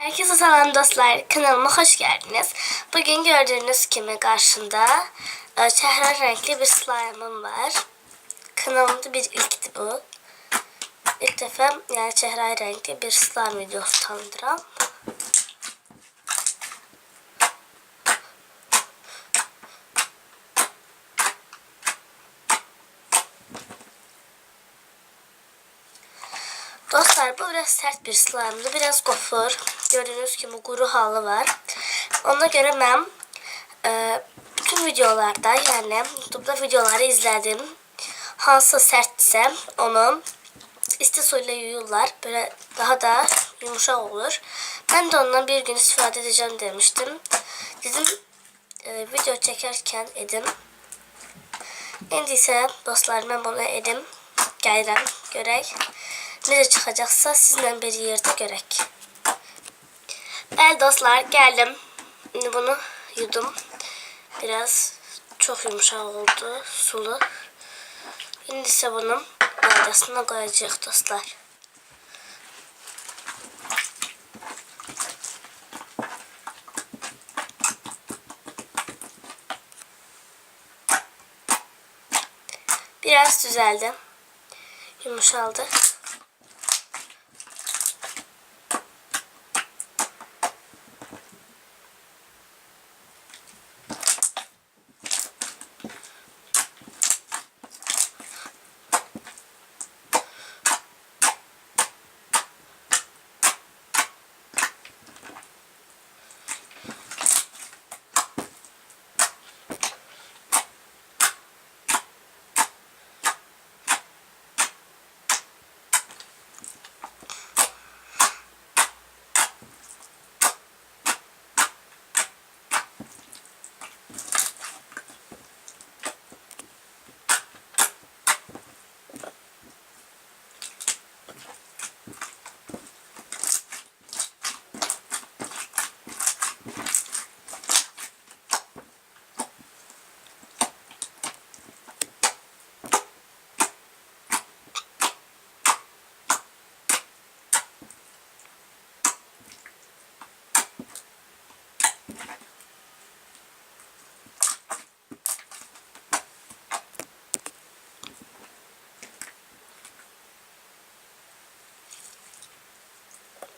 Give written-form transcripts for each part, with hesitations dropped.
Herkese selam dostlar, kanalıma hoş geldiniz. Bugün gördüğünüz gibi karşımda çehre renkli bir slime'ım var. Kanalımda bir ilkti bu. İlk defa yani çehre renkli bir slime videosu tanıdıram. Dostlar, bu biraz sert bir slime'dı. Biraz gofur. Gördüğünüz gibi kuru halı var. Ona göre ben bütün videolarda yani YouTube'da videoları izledim. Hansı sertse onu istisuyla yuyurlar. Böyle daha da yumuşak olur. Ben de ondan bir gün istifade edeceğim demiştim. Dedim video çekerken edim. İndi ise dostlar ben bunu edim. Gəlirəm görək. Necə çıxacaqsa sizlə bir yerdə görək. Bəli dostlar, geldim. Şimdi bunu yudum. Biraz çok yumuşak oldu, sulu. Şimdi ise bunun maydasına koyacağız dostlar. Biraz düzeldi. Yumuşaldı.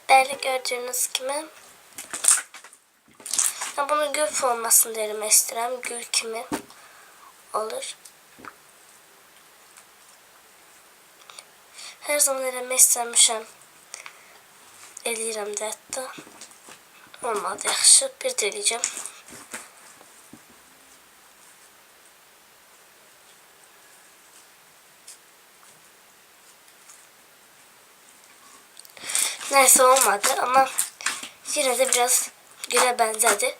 Böyle gördüğünüz gibi. Ben bunu gül formasını derim istirəm. Gül kimi olur. Her zaman eləmək istəmişəm. Eləyirəm də hətta. Olmadı yaxşı. Bir də eləyəcəm. Neyse olmadı ama yine de biraz güle benzedi.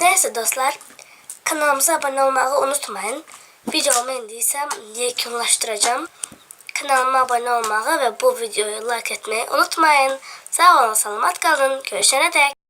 Neyse dostlar, kanalımıza abone olmayı unutmayın. Videomu indiysem yekunlaştıracağım. Kanalıma abone olmayı ve bu videoyu like etmeyi unutmayın. Sağ olun, selamat kalın. Görüşene dek.